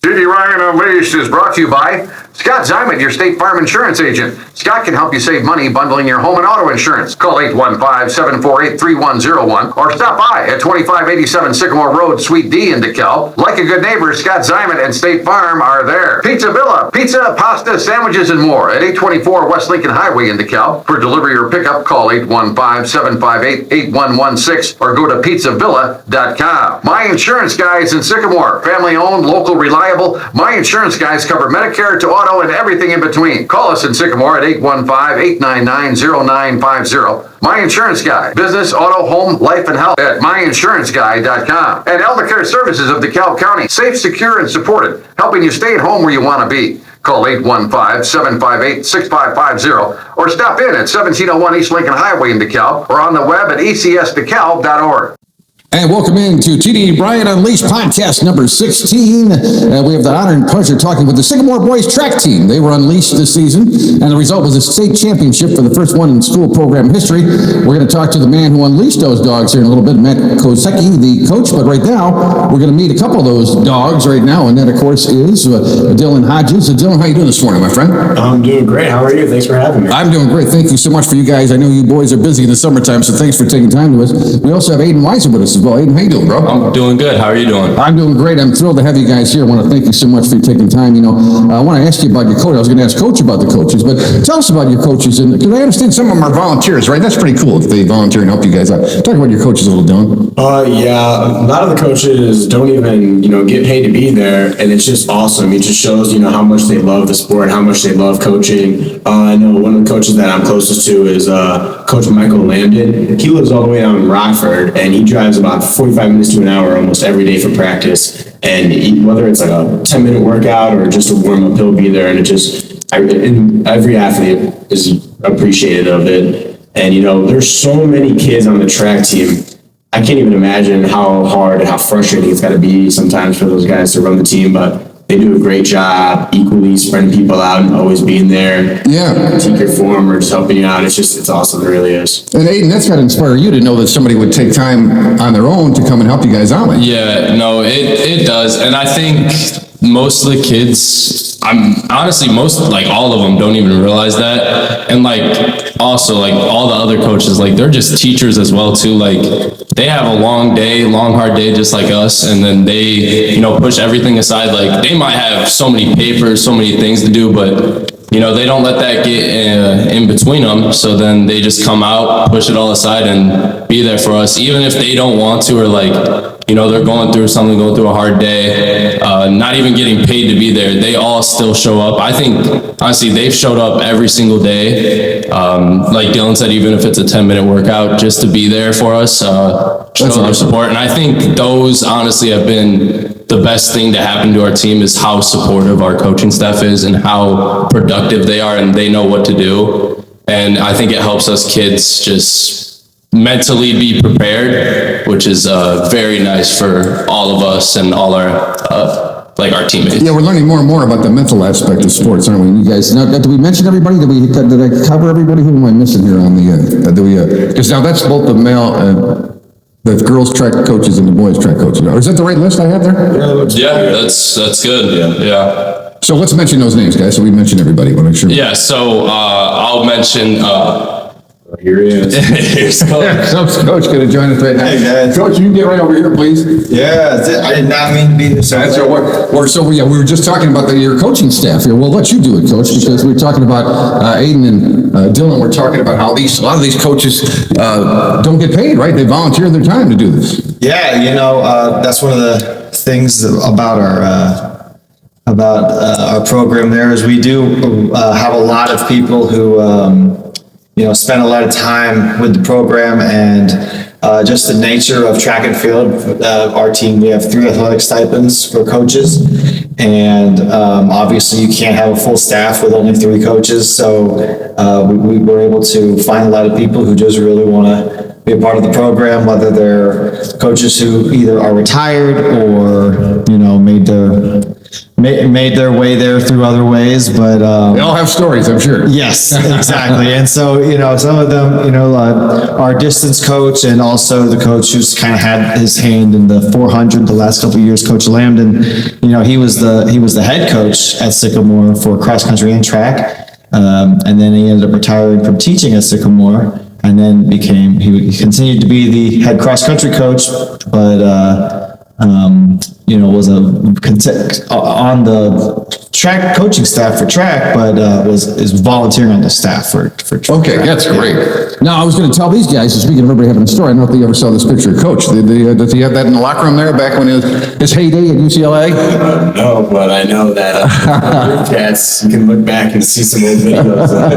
TD Ryan Unleashed is brought to you by Scott Zyman, your State Farm insurance agent. Scott can help you save money bundling your home and auto insurance. Call 815-748-3101 or stop by at 2587 Sycamore Road, Suite D in DeKalb. Like a good neighbor, Scott Zyman and State Farm are there. Pizza Villa, pizza, pasta, sandwiches, and more at 824 West Lincoln Highway in DeKalb. For delivery or pickup, call 815-758-8116 or go to pizzavilla.com. My Insurance Guys in Sycamore, family owned, local, reliable. My Insurance Guys cover Medicare to auto and everything in between. Call us in Sycamore at 815-899-0950. My Insurance Guy, business, auto, home, life, and health at myinsuranceguy.com. And Eldercare Services of DeKalb County, safe, secure, and supported, helping you stay at home where you want to be. Call 815-758-6550 or stop in at 1701 East Lincoln Highway in DeKalb or on the web at ecsdekalb.org. And welcome into TD Bryant Unleashed podcast number 16. We have the honor and pleasure talking with the Sycamore boys track team. They were unleashed this season, and the result was a state championship for the first one in school program history. We're going to talk to the man who unleashed those dogs here in a little bit, Matt Kosecki, the coach. But right now, we're going to meet a couple of those dogs right now, and that, of course, is Dylan Hodges. Dylan, how you doing this morning, my friend? I'm doing great. How are you? Thanks for having me. I'm doing great. Thank you so much for you guys. I know you boys are busy in the summertime, so thanks for taking time to us. We also have Aiden Weiser with us as well. Aiden, how you doing, bro? I'm doing good. How are you doing? I'm doing great. I'm thrilled to have you guys here. I want to thank you so much for taking time. I want to ask you about your coach. I was going to ask Coach about the coaches, but tell us about your coaches. And because I understand some of them are volunteers, right? That's pretty cool if they volunteer and help you guys out. Talk about your coaches a little, Dylan. Yeah, a lot of the coaches don't even, get paid to be there, and it's just awesome. It just shows, how much they love the sport, how much they love coaching. I know one of the coaches that I'm closest to is Coach Michael Lambden. He lives all the way down in Rockford, and he drives about 45 minutes to an hour almost every day for practice. And whether it's like a 10-minute workout or just a warm-up, he'll be there, and every athlete is appreciative of it. And, there's so many kids on the track team. I can't even imagine how hard and how frustrating it's got to be sometimes for those guys to run the team, but they do a great job equally spreading people out and always being there. Yeah. Critique your form or just helping you out. It's awesome. It really is. And Aiden, that's got to inspire you to know that somebody would take time on their own to come and help you guys out. Yeah, no, it does. And I think most of the kids, all of them don't even realize that. And also all the other coaches, they're just teachers as well too. They have a long hard day just like us, and then they, push everything aside. They might have so many papers, so many things to do, but they don't let that get in between them. So then they just come out, push it all aside, and be there for us, even if they don't want to, or they're going through a hard day, not even getting paid to be there. They all still show up. I think, honestly, they've showed up every single day. Like Dylan said, even if it's a 10-minute workout, just to be there for us, show their support. And I think those, honestly, have been the best thing to happen to our team, is how supportive our coaching staff is and how productive they are, and they know what to do. And I think it helps us kids just mentally be prepared, which is very nice for all of us and all our our teammates. Yeah, we're learning more and more about the mental aspect of sports, aren't we? You guys, now, did we mention everybody? Did I cover everybody? Who am I missing here on the because now that's both the male the girls track coaches and the boys track coaches. Or is that the right list I have there? Yeah, that's good. Yeah. So let's mention those names, guys. So we mention everybody. We'll make sure. Yeah. So I'll mention. Here he is. Here's Coach. Coach going to join us right now. Hey, guys. Coach, you can get right over here, please. Yeah, I did not mean to be this. We were just talking about your coaching staff here. We'll let you do it, Coach, because we were talking about Aiden and Dylan. We're talking about how a lot of these coaches don't get paid, right? They volunteer their time to do this. Yeah, that's one of the things about our program there is we do have a lot of people who spend a lot of time with the program, and just the nature of track and field. Our team, we have 3 athletic stipends for coaches, and obviously you can't have a full staff with only 3 coaches. So we were able to find a lot of people who just really want to be a part of the program, whether they're coaches who either are retired or made made their way there through other ways, but They all have stories, I'm sure. yes, exactly. And so, some of them, our distance coach and also the coach who's kind of had his hand in the 400 the last couple of years, Coach Lambden, he was the head coach at Sycamore for cross country and track. And then he ended up retiring from teaching at Sycamore, and then he continued to be the head cross country coach, but was on the track coaching staff for track, but is volunteering on the staff for track. Okay, that's great. Now, I was going to tell these guys, speaking of everybody having a story, I don't know if they ever saw this picture of Coach. Does he have that in the locker room there back when his heyday at UCLA? No, but I know that cats, you can look back and see some old videos of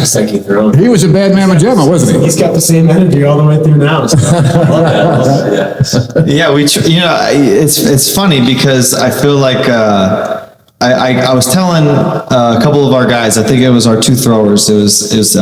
kosecki throwing. He was a bad mamma jamma, wasn't he? He's got the same energy all the way through now. So I love that. Yeah, it's funny because I feel like I was telling a couple of our guys, I think it was our two throwers, it was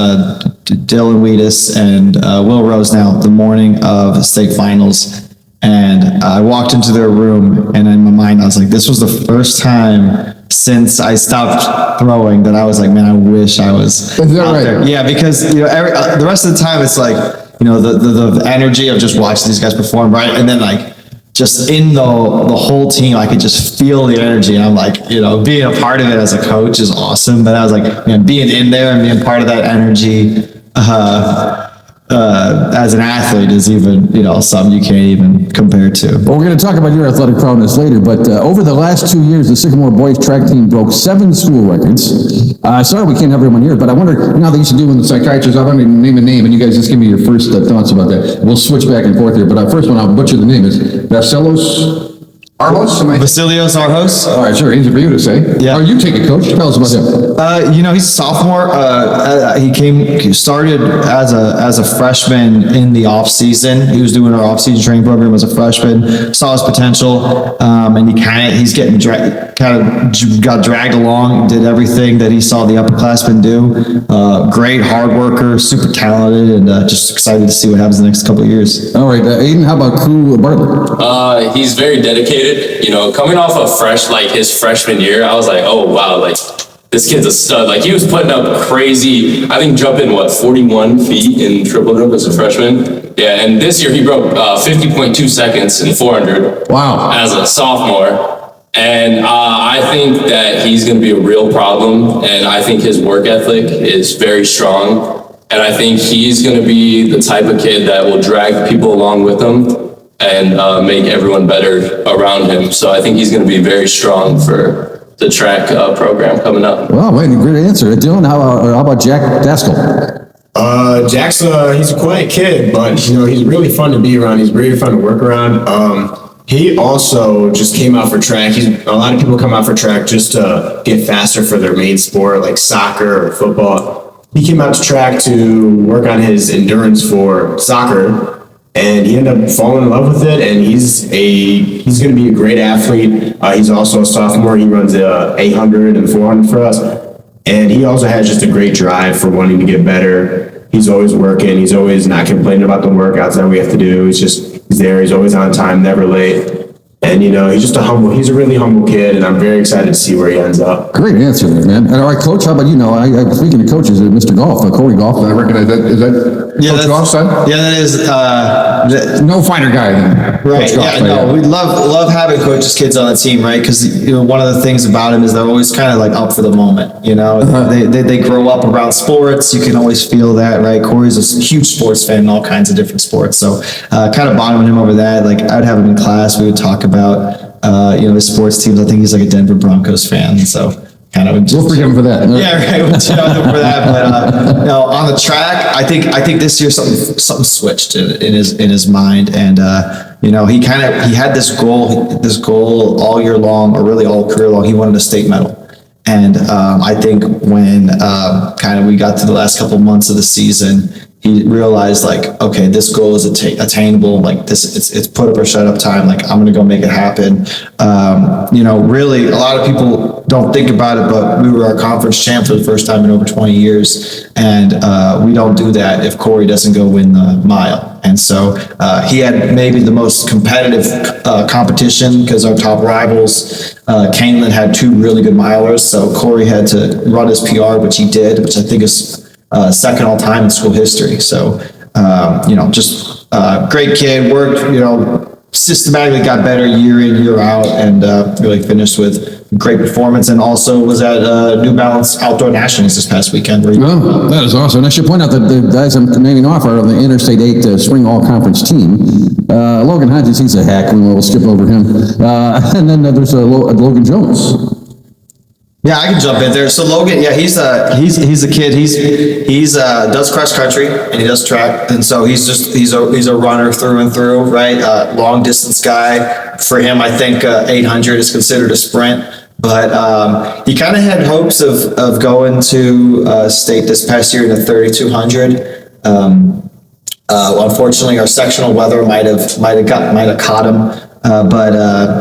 Dylan Wheatus and Will Rosenau, the morning of state finals, and I walked into their room, and in my mind I was like, this was the first time since I stopped throwing that I was like, man, I wish I was Is that out right? there. Yeah, because the rest of the time it's like, the energy of just watching these guys perform, right? And then like just in the whole team, I could just feel the energy. And I'm like, being a part of it as a coach is awesome. But I was like, man, being in there and being part of that energy as an athlete is even, something you can't even compare to. Well, we're going to talk about your athletic prowess later, but over the last 2 years, the Sycamore boys track team broke 7 school records. Sorry we can't have everyone here, but I wonder, now that you should do when the psychiatrist, I'm going to name a name, and you guys just give me your first thoughts about that. We'll switch back and forth here, but first one, I'll butcher the name, is Vasilos Arhos? Vasilios Arhos. All right, sure, easy for you to say. Yeah. Oh, you take it, Coach. Tell us about him. He's a sophomore. He started as a freshman in the off season. He was doing our off season training program as a freshman. Saw his potential, and he's getting got dragged along. Did everything that he saw the upperclassmen do. Great hard worker, super talented, and just excited to see what happens in the next couple of years. All right, Aiden, how about Crew Bartlett? He's very dedicated. Coming off of his freshman year, I was like, oh wow, like this kid's a stud. Like he was putting up crazy, I think jumping 41 feet in triple jump as a freshman. Yeah, and this year he broke 50.2 seconds in 400. Wow. As a sophomore. And I think that he's going to be a real problem. And I think his work ethic is very strong. And I think he's going to be the type of kid that will drag people along with him and make everyone better around him. So I think he's going to be very strong for the track program coming up. Well, wait, great answer. Dylan, how about Jack Daskell? Jack's he's a quiet kid, but he's really fun to be around. He's really fun to work around. He also just came out for track. A lot of people come out for track just to get faster for their main sport, like soccer or football. He came out to track to work on his endurance for soccer. And he ended up falling in love with it, and he's going to be a great athlete. He's also a sophomore. He runs 800 and 400 for us, and he also has just a great drive for wanting to get better. He's always working. He's always not complaining about the workouts that we have to do. He's there. He's always on time, never late. And he's a really humble kid, and I'm very excited to see where he ends up. Great answer there, man. And all right, Coach, how about you? Speaking of coaches, Mr. Golf, Corey Golf, I recognize that. Is that Coach Golf's son? Yeah, that is. No finer guy than Right. Coach Golf. Yeah. No, we love having coaches' kids on the team, right? Because one of the things about him is they're always kind of like up for the moment. They grow up around sports. You can always feel that, right? Corey's a huge sports fan in all kinds of different sports. So kind of bonding with him over that. Like I'd have him in class. We would talk about his sports teams. I think he's like a Denver Broncos fan. So kind of we'll forgive him for that. Yeah, right. We'll for that. But on the track, I think this year something switched in his mind, and he had this goal all year long, or really all career long. He wanted a state medal. And I think when we got to the last couple months of the season, he realized okay, this goal is attainable. Like it's put up or shut up time. Like I'm going to go make it happen. Really, a lot of people don't think about it, but we were our conference champ for the first time in over 20 years. And we don't do that if Corey doesn't go win the mile. And so he had maybe the most competitive competition because our top rivals, Canelan had 2 really good milers. So Corey had to run his PR, which he did, which I think is second all time in school history. So, just great kid, worked, systematically got better year in, year out, and really finished with great performance, and also was at New Balance Outdoor Nationals this past weekend. Oh, that is awesome. And I should point out that the guys I'm naming off are on the Interstate 8 Spring All-Conference team. Logan Hodges, he's a hack, and we'll skip over him. And then there's Logan Jones. Yeah, I can jump in there. So Logan, yeah, he's a kid. He's does cross country and he does track, and so he's a runner through and through, right? Long distance guy. For him, I think 800 is considered a sprint. But he kind of had hopes of going to state this past year in the 3200. Unfortunately, our sectional weather might have caught him. But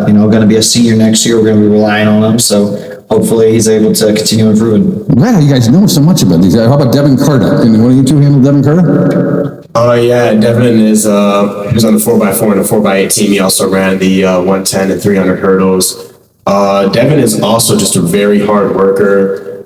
going to be a senior next year. We're going to be relying on him. So hopefully he's able to continue improving. I'm glad you guys know so much about these guys. How about Devin Carter? Can one of you two handle Devin Carter? Oh yeah, Devin is he was on the 4x4 and the 4x8 team. He also ran the 110 and 300 hurdles. Devin is also just a very hard worker.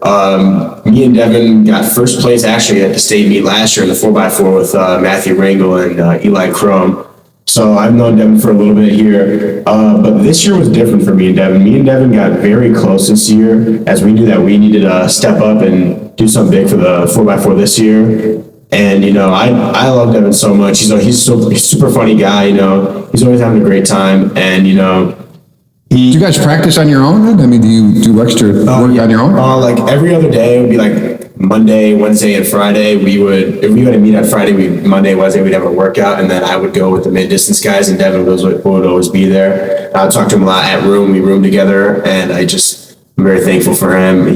Me and Devin got first place actually at the state meet last year in the 4x4 with Matthew Rangel and Eli Crum. So I've known Devin for a little bit here, but this year was different for me and Devin. Me and Devin got very close this year, as we knew that we needed to step up and do something big for the 4x4 this year. And I love Devin so much. He's a super funny guy. He's always having a great time, and do you guys practice on your own? I mean, do you do extra work on your own? Like every other day, it would be like Monday, Wednesday, and Friday. If we had to meet on Friday, Monday, Wednesday, we'd have a workout, and then I would go with the mid-distance guys, and Devin would always be there. I would talk to him a lot at room. We room together, and I'm very thankful for him.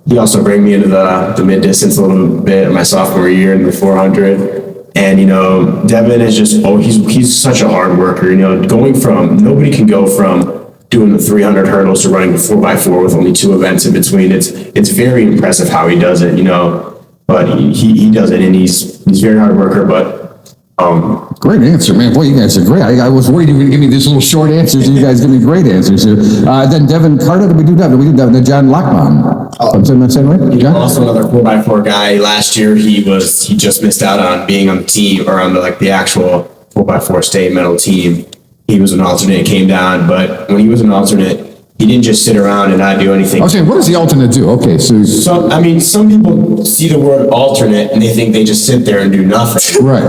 He also bring me into the mid-distance a little bit in my sophomore year in the 400. And, Devin is he's such a hard worker, nobody can go from doing the 300 hurdles to running the 4x4 with only 2 events in between. It's very impressive how he does it, but he does it, and he's very hard worker, but great answer, man. Boy, you guys are great. I was worried you were going to give me these little short answers. You guys give me great answers here. Then Devin Carter, we do Devin. Then John Lockbaum. Am I saying right? John? Also another 4x4 guy. Last year he just missed out on being on the team, or on the actual 4x4 state medal team. He was an alternate, came down, but when he was an alternate, he didn't just sit around and not do anything. Okay, what does the alternate do? Okay, so some people see the word alternate and they think they just sit there and do nothing. Right.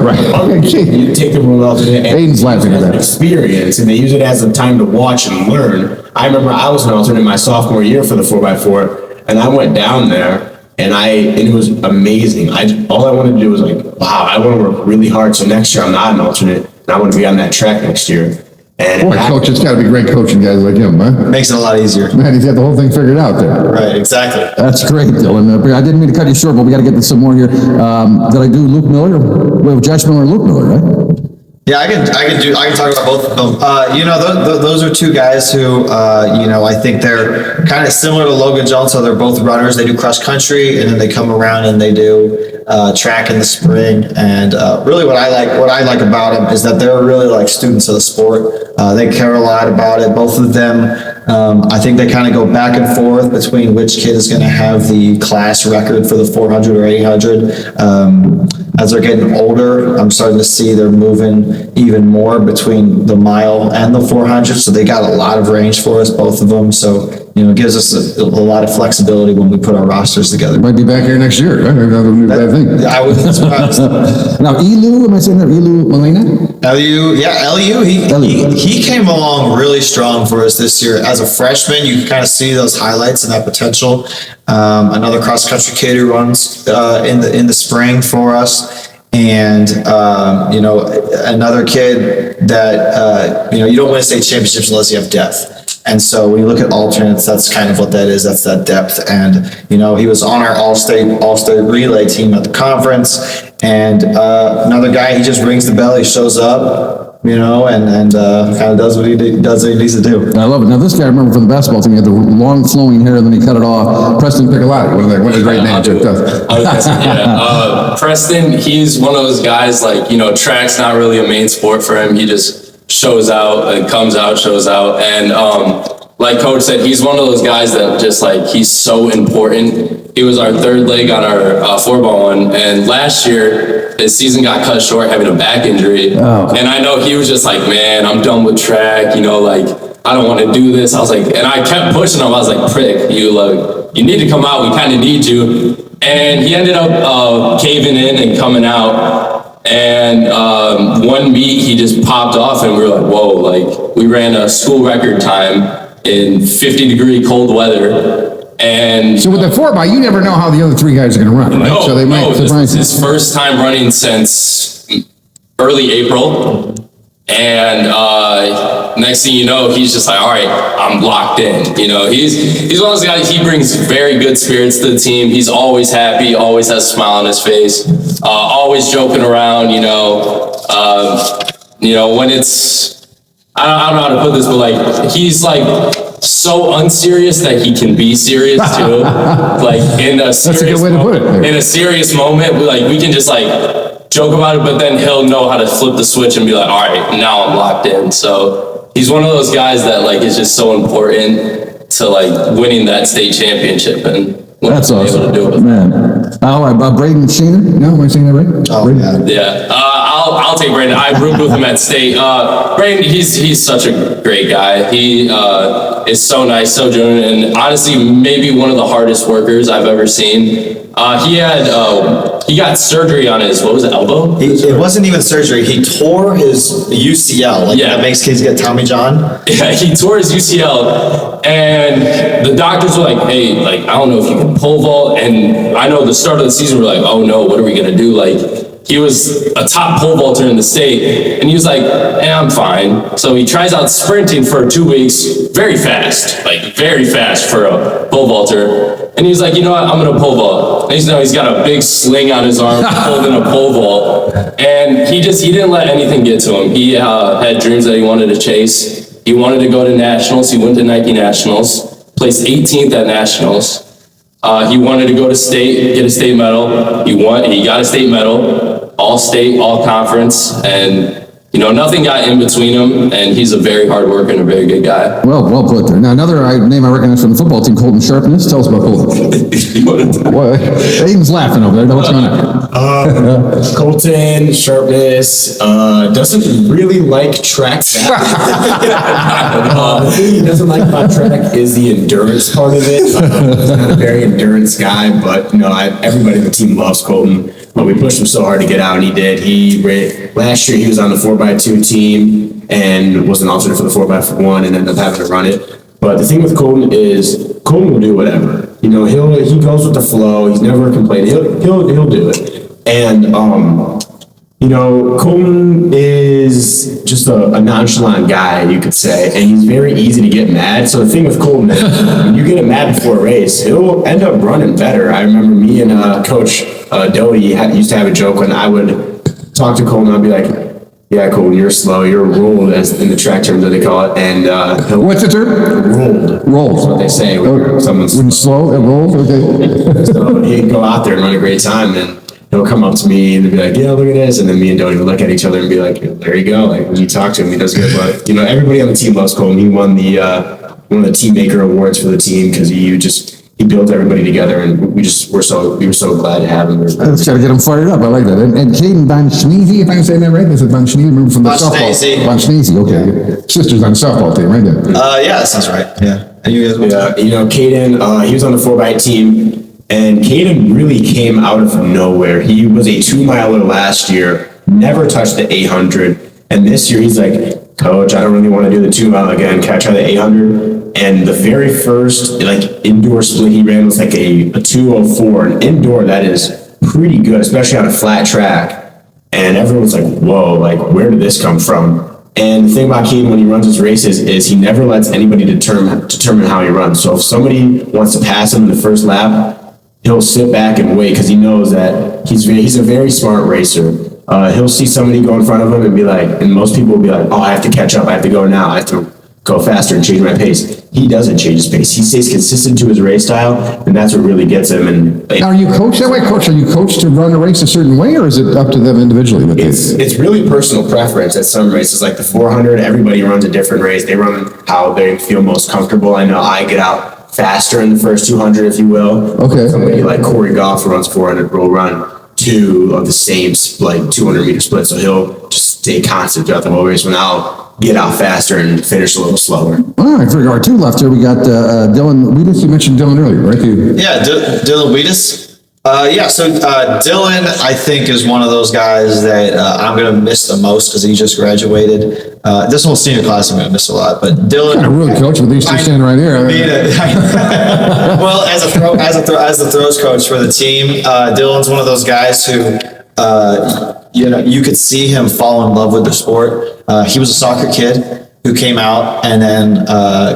You take the word alternate and Aiden's laughing at that. Experience, and they use it as a time to watch and learn. I remember I was an alternate my sophomore year for the 4x4, and I went down there and it was amazing. All I wanted to do was wow, I want to work really hard. So next year I'm not an alternate, and I want to be on that track next year. And boy, coach, it's got to be great coaching guys like him, huh? Makes it a lot easier. Man, he's got the whole thing figured out there. Right, exactly. That's great, Dylan. I didn't mean to cut you short, but we got to get to some more here. Did I do Luke Miller? We have Josh Miller and Luke Miller, right? Yeah, I can talk about both of them. Those are 2 guys who, I think they're kind of similar to Logan Jones. So they're both runners. They do cross country, and then they come around and they do track in the spring. And really, what I like about them is that they're really like students of the sport. They care a lot about it. Both of them, I think they kind of go back and forth between which kid is going to have the class record for the 400 or 800. As they're getting older, I'm starting to see they're moving even more between the mile and the 400. So they got a lot of range for us, both of them. So, it gives us a lot of flexibility when we put our rosters together. Might be back here next year, right? Maybe that'll be a bad thing. I wouldn't be surprised. Now, Elu, am I saying that? Elu Molina? LU, he came along really strong for us this year. As a freshman, you can kind of see those highlights and that potential. Another cross-country kid who runs in the spring for us. And, another kid that, you don't win state championships unless you have depth. And so when you look at alternates, that's kind of what that is. That's that depth. And, he was on our all-state relay team at the conference. And another guy, he just rings the bell. He shows up. and kind of does what he needs to do. I love it. Now, this guy, I remember from the basketball team, he had the long flowing hair, and then he cut it off. Preston Piccolotti, one of his great names. Preston, he's one of those guys, like, track's not really a main sport for him. He just shows out and comes out, shows out. And like Coach said, he's one of those guys that just, like, he's so important. He was our third leg on our 4x1, and last year his season got cut short having a back injury. Oh. And I know he was just like, man, I'm done with track, like, I don't want to do this. I was like, and I kept pushing him. I was like, prick, you need to come out. We kind of need you. And he ended up caving in and coming out. And one meet, he just popped off, and we were like, whoa, like, we ran a school record time in 50-degree cold weather. And So with the 4x, you never know how the other three guys are going to run, right? no, So they might this surprise is his first time running since early April. And next thing you know, he's just like, all right, I'm locked in. He's one of those guys, he brings very good spirits to the team. He's always happy, always has a smile on his face, always joking around, when it's, I don't know how to put this, but like, he's like so unserious that he can be serious too. Like in a serious That's a good way to put it. In a serious moment, we can just like joke about it, but then he'll know how to flip the switch and be like, all right, now I'm locked in. So he's one of those guys that like is just so important to like winning that state championship, and That's awesome. able to do it. Man. Braden Sheener? No, am I saying that right? Oh, Braden? yeah. Yeah, I'll take Brandon. I roomed with him at state. Brandon, he's such a great guy. He is so nice, so genuine, and honestly, maybe one of the hardest workers I've ever seen. He got surgery on his, what was it, elbow? It wasn't even surgery. He tore his UCL. Like that makes kids get Tommy John. Yeah, he tore his UCL, and the doctors were like, hey, like, I don't know if you can pole vault. And I know the start of the season, we're like, oh no, what are we gonna do? Like, he was a top pole vaulter in the state, and he was like, I'm fine. So he tries out sprinting for 2 weeks, very fast for a pole vaulter. And he was like, you know what, I'm gonna pole vault. And he's got a big sling on his arm holding a pole vault. And he didn't let anything get to him. He had dreams that he wanted to chase. He wanted to go to nationals. He went to Nike Nationals, placed 18th at Nationals. He wanted to go to state, get a state medal. He got a state medal, all state, all conference, and nothing got in between him, and he's a very hard worker and a very good guy. Well put there. Now, another name I recognize from the football team, Colton Sharpness. Tell us about Colton. What? Aiden's laughing over there. What's going on? Colton Sharpness doesn't really like track. The thing he doesn't like about track is the endurance part of it. He's not a very endurance guy, but everybody on the team loves Colton. But we pushed him so hard to get out, and he did. Last year he was on the 4x2 team and was an alternate for the 4x1 and ended up having to run it. But the thing with Colton is Colton will do whatever. He goes with the flow. He's never complaining. He'll do it. And Colton is just a nonchalant guy, you could say, and he's very easy to get mad. So the thing with Colton is, when you get him mad before a race, he'll end up running better. I remember me and Coach Doty used to have a joke when I would talk to Colton. I'd be like, yeah, Colton, you're slow. You're rolled, as in the track terms that they call it. And What's the term? Rolled. Rolled. That's what they say when someone's When slow, it rolls. Okay. So he'd go out there and run a great time, and he'll come up to me and be like, yeah, look at this. And then me and Doty would look at each other and be like, there you go. Like, when you talk to him, he does good. But, everybody on the team loves Colton. He won one of the Team Maker Awards for the team because he built everybody together, and we were so glad to have him. Let's try to get him fired up. I like that. And Caden Van Schneezy, if I'm saying that right, this is Van Schneezy, remember from the softball. Van Schneezy, okay. Sister's on the softball team, right? Yeah, that sounds right. Yeah. And you guys? Caden, he was on the 4x team. And Caden really came out of nowhere. He was a 2-miler last year, never touched the 800. And this year he's like, Coach, I don't really want to do the 2-mile again. Can I try the 800? And the very first indoor split he ran was like a 2:04. An indoor, that is pretty good, especially on a flat track. And everyone's like, whoa, where did this come from? And the thing about Caden when he runs his races is he never lets anybody determine how he runs. So if somebody wants to pass him in the first lap, he'll sit back and wait because he knows that he's a very smart racer. he'll see somebody go in front of him and be like, and most people will be like, oh, I have to catch up. I have to go now. I have to go faster and change my pace. He doesn't change his pace. He stays consistent to his race style, and that's what really gets him. And Now, are you coached that way, Coach? Are you coached to run a race a certain way, or is it up to them individually? it's really personal preference at some races, like the 400. Everybody runs a different race. They run how they feel most comfortable. I know I get out faster in the first 200, if you will. Okay. Somebody like Corey Goff who runs 400 will run 2 of the same like 200 meter split, so he'll just stay constant throughout the whole race. When I'll get out faster and finish a little slower. All right, for our 2 left here, we got Dylan Weedus. You mentioned Dylan earlier, right? Yeah, Dylan Weedus. So Dylan, I think, is one of those guys that I'm going to miss the most because he just graduated. This whole senior class I'm going to miss a lot, but Dylan. Kind of rude, Coach, with these two standing right here. Well, as the throws coach for the team, Dylan's one of those guys who, you could see him fall in love with the sport. He was a soccer kid who came out and then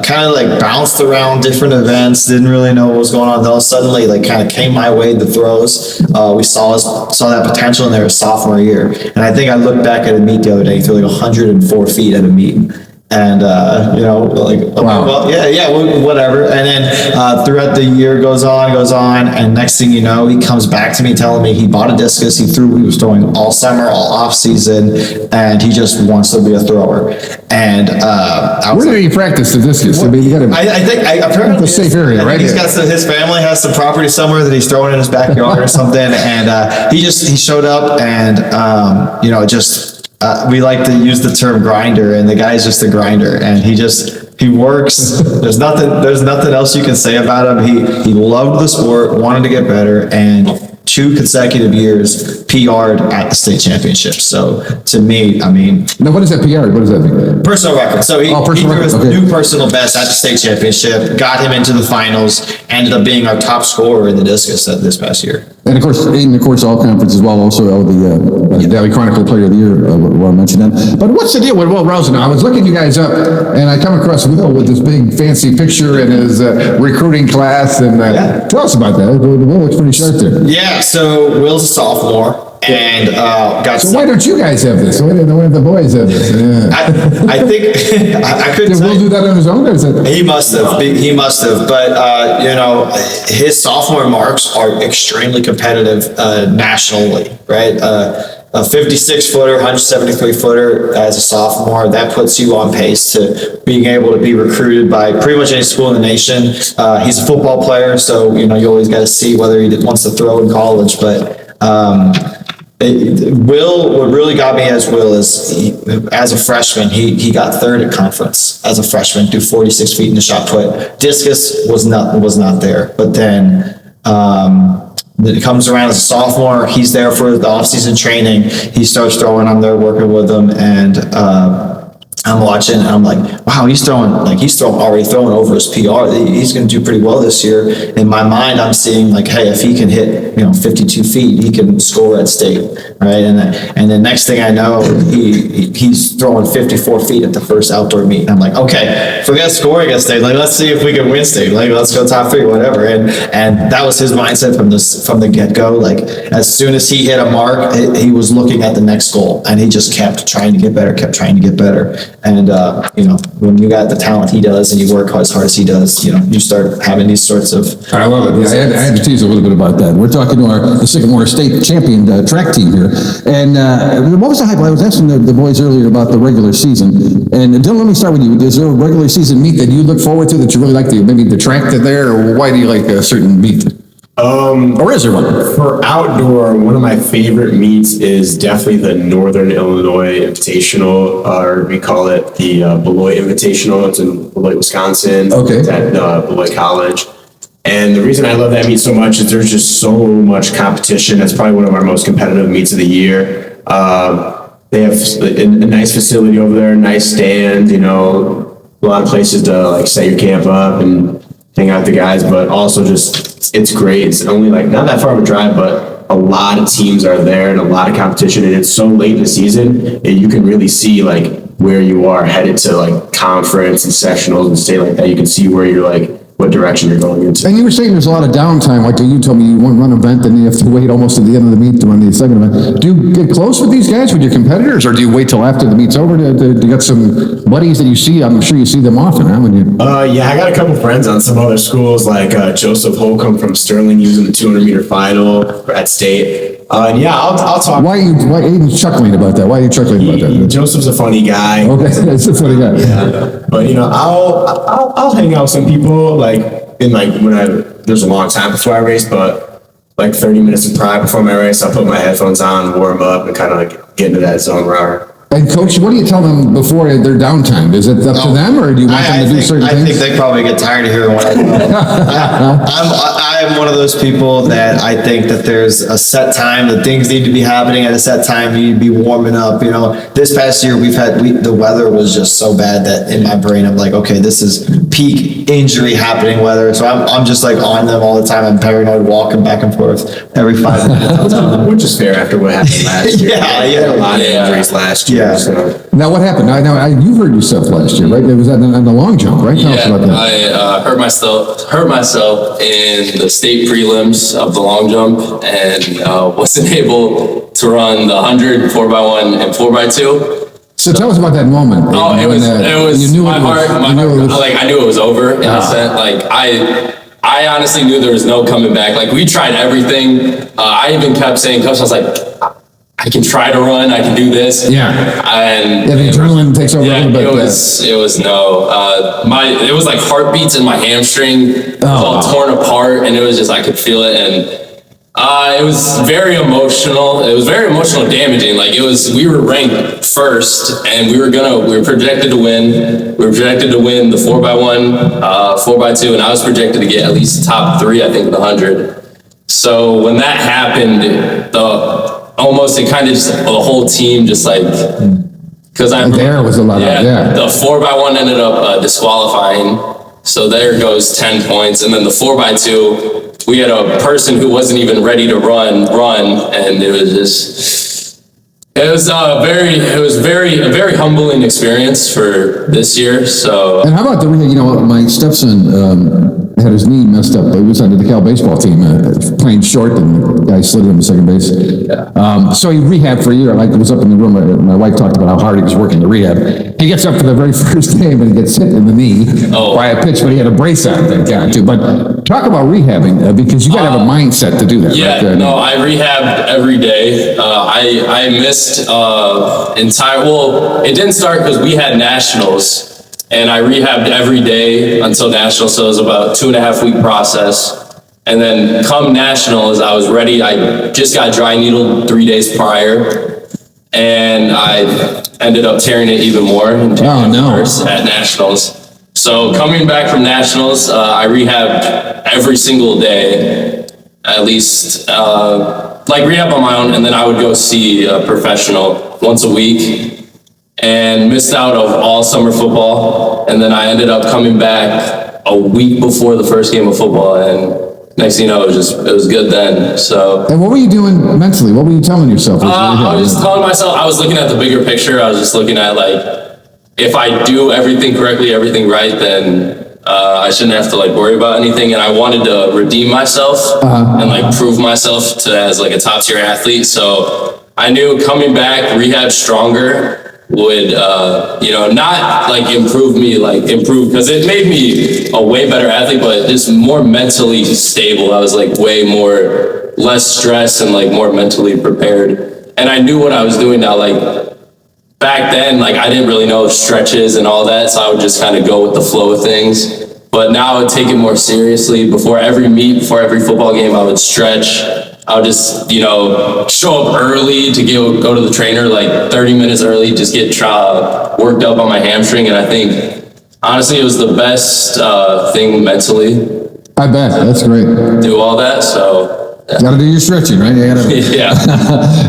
kind of like bounced around different events, didn't really know what was going on. Then suddenly like kind of came my way, the throws. We saw that potential in there his sophomore year. And I think I looked back at a meet the other day, he threw like 104 feet at a meet. And, Wow. Well, whatever. And then throughout the year goes on. And next thing you know, he comes back to me telling me he bought a discus. He was throwing all summer, all off season, and he just wants to be a thrower. And Where did he practice the discus? I mean, you got to. I think apparently a safe area, right? He's got his family has some property somewhere that he's throwing in his backyard or something. And he showed up and we like to use the term grinder, and the guy's just a grinder, and he works. There's nothing else you can say about him. He loved the sport, wanted to get better, and 2 consecutive years PR'd at the state championship. So to me, I mean, Now, what is that PR? What does that mean? personal record. So he personal threw his record, okay. new personal best at the state championship, got him into the finals, ended up being our top scorer in the discus this past year. And of course, Aiden, all conference as well, also the Daily Chronicle Player of the Year, I mentioned that. But what's the deal with Will Rosen? I was looking you guys up, and I come across Will with this big fancy picture in his recruiting class, and tell us about that. Will looks pretty sharp there. Yeah, so Will's a sophomore. And So why don't you guys have this? Why don't the boys have this? Yeah. I think I couldn't. Did Will do that on his own? Or is it? He must have. But his sophomore marks are extremely competitive nationally, right? A 56-footer, 173-footer as a sophomore, that puts you on pace to being able to be recruited by pretty much any school in the nation. He's a football player, so you always got to see whether he wants to throw in college, but. What really got me as Will is as a freshman, he got 3rd at conference as a freshman, threw 46 feet in the shot put. Discus was not there, but then it comes around as a sophomore. He's there for the off-season training. He starts throwing. I'm there working with him, and I'm watching, and I'm like, wow, he's already throwing over his PR. He's going to do pretty well this year. In my mind, I'm seeing like, hey, if he can hit, 52 feet, he can score at state, right? And then next thing I know, he's throwing 54 feet at the first outdoor meet. And I'm like, okay, forget scoring at state. Like, let's see if we can win state. Like, let's go top 3, whatever. And that was his mindset from the get-go. Like, as soon as he hit a mark, he was looking at the next goal, and he just kept trying to get better. And, when you got the talent he does and you work as hard as he does, you start having these sorts of... I love it. Yeah, I had to tease a little bit about that. We're talking to the Sycamore State champion track team here. And what was the hype? I was asking the boys earlier about the regular season. And Dylan, let me start with you. Is there a regular season meet that you look forward to that you really like? Maybe the track there, or why do you like a certain meet? Or is there one? For outdoor, one of my favorite meets is definitely the Northern Illinois Invitational, or we call it the Beloit Invitational. It's in Beloit, Wisconsin. Okay. It's at Beloit College. And the reason I love that meet so much is there's just so much competition. That's probably one of our most competitive meets of the year. They have a nice facility over there, nice stand, a lot of places to set your camp up and hang out with the guys, but also just, it's great. It's only not that far of a drive, but a lot of teams are there and a lot of competition, and it's so late in the season, and you can really see where you are headed to conference and sectionals and state like that. You can see where you're what direction you're going into. And you were saying there's a lot of downtime, like you told me you want to run an event, then you have to wait almost to the end of the meet to run the second event. Do you get close with these guys, with your competitors, or do you wait till after the meet's over to get some buddies that you see? I'm sure you see them often, huh? When you... Yeah, I got a couple friends on some other schools, like Joseph Holcomb from Sterling using the 200-meter final at state. And yeah, I'll talk. Why are you chuckling about that? Why are you chuckling about that? Joseph's a funny guy. Okay, that's a funny guy. Yeah. But you know, I'll hang out with some people like there's a long time before I race, but like 30 minutes prior before my race, I'll put my headphones on, warm up, and kind of like get into that zone where. And coach, what do you tell them before their downtime? Is it up to them, or do you want them to do certain things? I think they probably get tired of hearing what I do. I'm one of those people that I think that there's a set time that things need to be happening at a set time. You need to be warming up. You know, this past year the weather was just so bad that in my brain I'm like, okay, this is peak injury happening weather. So I'm just like on them all the time. I'm paranoid, walking back and forth every 5 minutes. Which is fair after what happened last year. Yeah. We had a lot of injuries last year. Yeah. So. Now what happened? Now you hurt yourself last year, right? It was on the long jump, right? Tell us about that. I hurt myself in the state prelims of the long jump, and wasn't able to run the 100, 4x1, and 4x2. So tell us about that moment. Oh, it was you knew my heart. I knew it was over. In a sense, like I honestly knew there was no coming back. Like we tried everything. I even kept saying, Coach, I was like, I can try to run. I can do this. Yeah. And the adrenaline takes over a little bit. It was it was like heartbeats in my hamstring. It was all torn apart, and it was just I could feel it, and it was very emotional. It was very emotional, damaging. Like we were ranked first, and we were projected to win. We were projected to win the 4x1, 4x2, and I was projected to get at least top 3, I think, in the 100. So when that happened, it kind of just, the whole team just like, because there was a lot of, the 4x1 ended up disqualifying. So there goes 10 points. And then the 4x2, we had a person who wasn't even ready to run, and it was just, it was a very humbling experience for this year. So. And how about my stepson had his knee messed up. He was on the DeKalb baseball team, playing short, and the guy slid him to second base. So he rehabbed for a year. Like, I was up in the room, my wife talked about how hard he was working to rehab. He gets up for the very first game and he gets hit in the knee by a pitch, but he had a brace on, thank God, too. But talk about rehabbing, because you gotta have a mindset to do that. Yeah, right? No, I rehabbed every day. I missed it didn't start because we had nationals. And I rehabbed every day until nationals, so it was about 2.5 week process. And then come nationals, I was ready. I just got dry needled 3 days prior, and I ended up tearing it even more in at nationals. So coming back from nationals, I rehabbed every single day, at least rehab on my own, and then I would go see a professional once a week. And missed out of all summer football. And then I ended up coming back a week before the first game of football. And next thing you know, it was good then. So. And what were you doing mentally? What were you telling yourself? I was just telling myself, I was looking at the bigger picture. I was just looking at if I do everything correctly, everything right, then I shouldn't have to worry about anything. And I wanted to redeem myself and prove myself as a top tier athlete. So I knew coming back, rehab stronger, would not improve me, because it made me a way better athlete, but just more mentally stable. I was less stressed and more mentally prepared, and I knew what I was doing now. Back then, I didn't really know stretches and all that, so I would just kind of go with the flow of things. But now I would take it more seriously. Before every meet, before every football game, I would stretch. I would just, show up early to go to the trainer, 30 minutes early, just get worked up on my hamstring. And I think, honestly, it was the best thing mentally. I bet. That's great. Do all that, so. Yeah. Got to do your stretching, right? Yeah.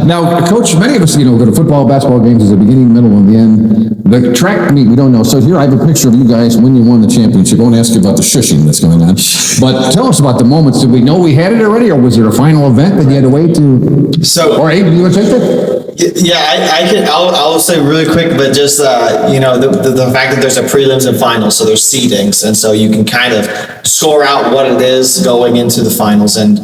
Now, Coach, many of us, go to football, basketball games, there's a beginning, middle, and the end. The track meet, we don't know. So here I have a picture of you guys when you won the championship. I won't ask you about the shushing that's going on. But tell us about the moments. Did we know we had it already, or was there a final event that you had to wait to? Or Aiden, do you want to take that? I'll say really quick, but just, the fact that there's a prelims and finals, so there's seedings, and so you can kind of score out what it is going into the finals, and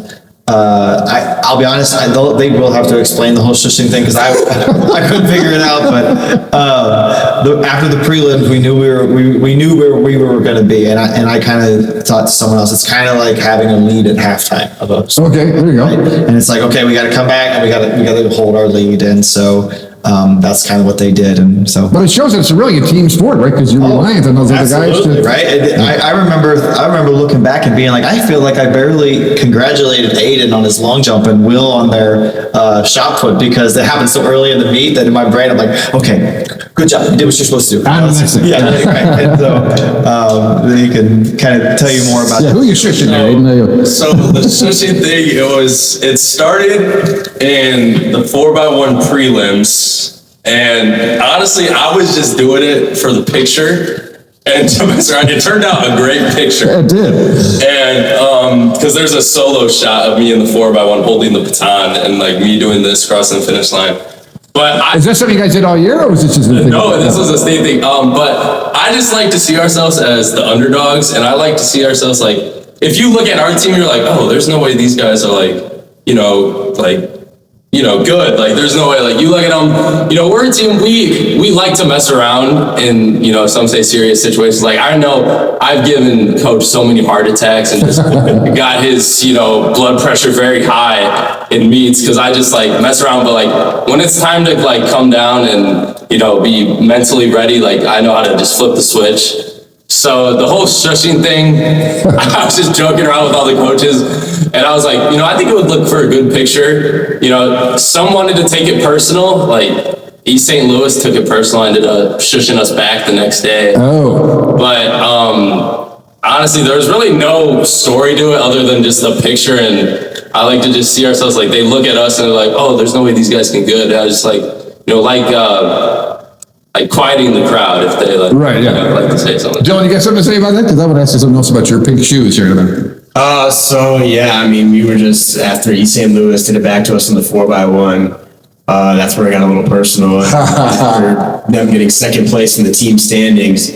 I'll be honest, they will have to explain the whole shushing thing, because I couldn't figure it out, but after the prelims, we knew where we were going to be, and I kind of thought to someone else, it's kind of like having a lead at halftime of a sport. Okay, there you go. And it's like, okay, we got to come back and we got to hold our lead, and so that's kind of what they did, and so. But it shows that it's really a team sport, right? Because you're reliant on those other guys to. Right. I remember looking back and being like, I feel like I barely congratulated Aiden on his long jump and Will on their shot put, because it happened so early in the meet that in my brain I'm like, okay, good job, you did what you're supposed to do. Yeah, right. And so they can kind of tell you more about that. Who are you shushing there, Aiden? So the shushing thing, it started in the 4x1 prelims. And honestly, I was just doing it for the picture, and to mess around. It turned out a great picture. It did. And because there's a solo shot of me in the 4x1 holding the baton, and like me doing this crossing the finish line. But is that something you guys did all year, or was it just? No, this was a state thing. But I just like to see ourselves as the underdogs, and I like to see ourselves like, if you look at our team, you're like, oh, there's no way these guys are good. Like, there's no way. Like, you look at them, we're a team, we like to mess around in, some say serious situations. Like, I know I've given Coach so many heart attacks and just got his, blood pressure very high in meets, because I just like mess around. But like, when it's time to like come down and, be mentally ready, like I know how to just flip the switch. So the whole shushing thing, I was just joking around with all the coaches, and I was like, I think it would look for a good picture. Some wanted to take it personal, like East St. Louis took it personal, ended up shushing us back the next day. Oh. But honestly, there's really no story to it other than just a picture, and I like to just see ourselves, like they look at us and they're like, oh, there's no way these guys can good. And I was just like, like quieting the crowd if they like, right, yeah. Like to say something. Dylan, you got something to say about that? Because I would ask you something else about your pink shoes here in a minute. We were just, after East St. Louis did it back to us in the 4x1, that's where it got a little personal. After them getting second place in the team standings,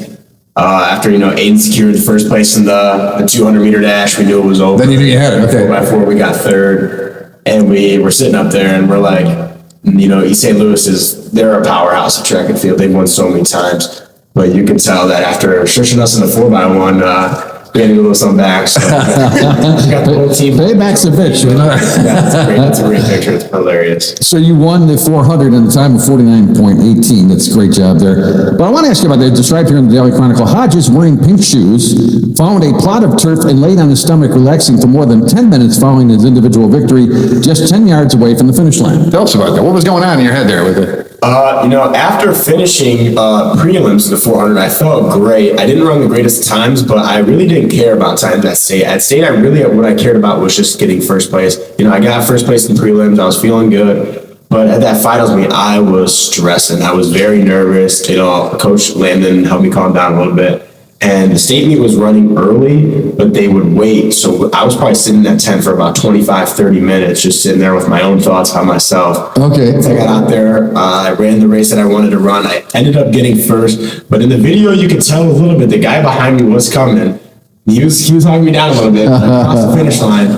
after, Aiden secured the first place in the 200-meter dash, we knew it was over. Then you knew you had it, okay. 4x4, we got third, and we were sitting up there, and we're like, East St. Louis they're a powerhouse of track and field. They've won so many times, but you can tell that after shushing us in the 4x1, we had to do a little something back. So got the whole team. Payback's a bitch, That's a great picture. It's hilarious. So you won the 400 in the time of 49.18. That's a great job there. But I want to ask you about that. Described here in the Daily Chronicle, Hodges, wearing pink shoes, found a plot of turf and laid on his stomach, relaxing for more than 10 minutes following his individual victory, just 10 yards away from the finish line. Tell us about that. What was going on in your head there with it? After finishing prelims in the 400, I felt great. I didn't run the greatest times, but I really didn't care about times at state. At state, what I cared about was just getting first place. I got first place in prelims. I was feeling good. But at that finals meet, I was stressing. I was very nervous. Coach Landon helped me calm down a little bit. And the state meet was running early, but they would wait. So I was probably sitting at 10 for about 25, 30 minutes, just sitting there with my own thoughts by myself. Okay. Once I got out there, I ran the race that I wanted to run. I ended up getting first, but in the video, you could tell a little bit, the guy behind me was coming. He was hugging me down a little bit across the finish line.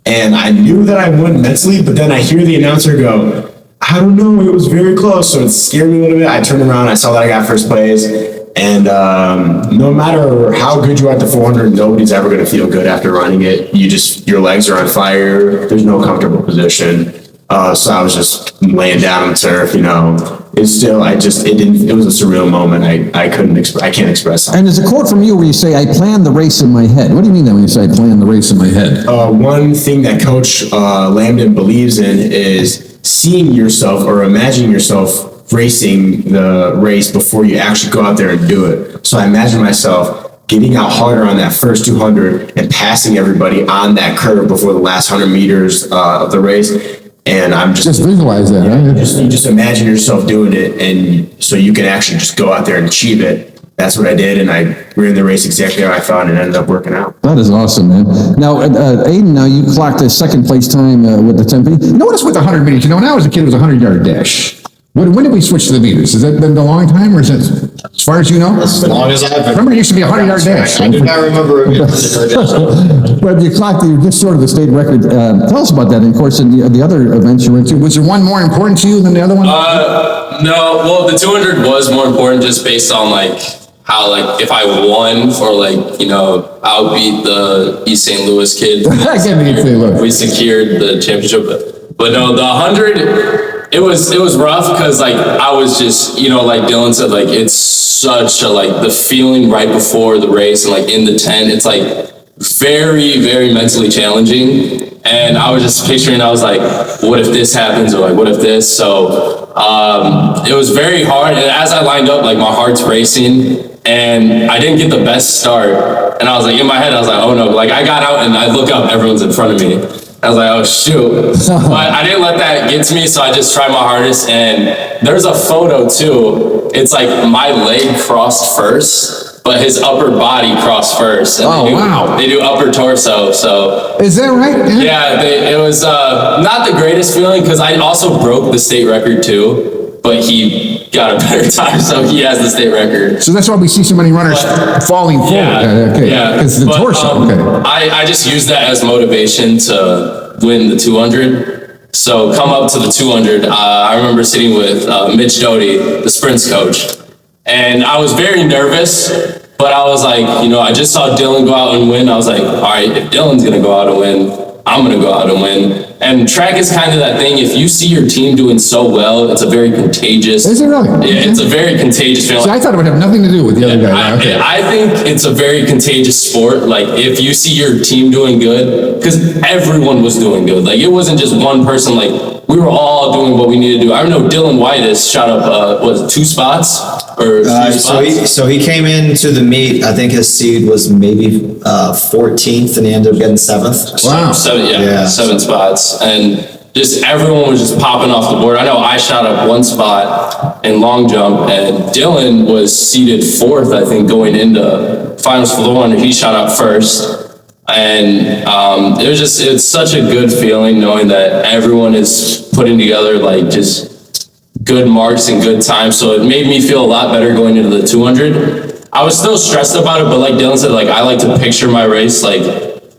And I knew that I won mentally, but then I hear the announcer go, I don't know, it was very close. So it scared me a little bit. I turned around, I saw that I got first place. And no matter how good you are at the 400, nobody's ever going to feel good after running it. Your legs are on fire. There's no comfortable position. So I was just laying down on turf, it was a surreal moment. I can't express it. And there's a quote from you where you say, I planned the race in my head. What do you mean that when you say I planned the race in my head? One thing that Coach Lambden believes in is seeing yourself or imagining yourself racing the race before you actually go out there and do it. So I imagine myself getting out harder on that first 200 and passing everybody on that curve before the last 100 meters of the race. And I'm just visualize that, right? You just imagine yourself doing it, and so you can actually just go out there and achieve it. that's what I did, and I ran the race exactly how I thought, and it ended up working out. That is awesome, man. Now, Aiden, now you clocked a second place time with the 10. You notice with the 100 meters, when I was a kid, it was a 100-yard dash. When did we switch to the meters? Has that been a long time, or is it, as far as you know? As long as I've been. Remember, it used to be a 100-yard dash. I do not remember it being a 100-yard dash. But you clocked, you're just short of the state record. Tell us about that. And of course, in the other events you went to, was there one more important to you than the other one? No, well, the 200 was more important just based on like how like if I won or like, you know, outbeat the East St. Louis kid. We secured the championship. But no, the 100, it was rough because like I was just, you know, like Dylan said, like it's such a like the feeling right before the race and like in the tent, it's like very, very mentally challenging. And I was just picturing, I was like, what if this happens? Or like, what if this? So it was very hard. And as I lined up, like my heart's racing and I didn't get the best start. And I was like, in my head, I was like, oh no, like I got out and I look up, everyone's in front of me. I was like, oh shoot. But I didn't let that get to me. So I just tried my hardest. And there's a photo too. It's like my leg crossed first, but his upper body crossed first. And wow. They do upper torso, so. Is that right? Yeah, it was not the greatest feeling because I also broke the state record too, but he got a better time, so he has the state record. So that's why we see so many runners falling forward. Yeah, because the torso. I just used that as motivation to win the 200. So come up to the 200, I remember sitting with Mitch Doty, the sprints coach. And I was very nervous, but I was like, you know, I just saw Dylan go out and win. I was like, all right, if Dylan's going to go out and win, I'm going to go out and win. And track is kind of that thing. If you see your team doing so well, it's a very contagious. Is it really? Yeah, it's a very contagious feeling. So I thought it would have nothing to do with the other guy. I think it's a very contagious sport. Like if you see your team doing good, because everyone was doing good. Like it wasn't just one person. Like we were all doing what we needed to do. I know Dylan White has shot up, was 2 spots or 3 spots? So he came into the meet, I think his seed was maybe 14th and he ended up getting 7th. Wow. 7 spots. And just everyone was just popping off the board. I know I shot up 1 spot in long jump and Dylan was seated 4th, I think, going into finals for the 100. He shot up 1st. And it's such a good feeling knowing that everyone is putting together like just good marks and good times. So it made me feel a lot better going into the 200. I was still stressed about it, but like Dylan said, like I like to picture my race, like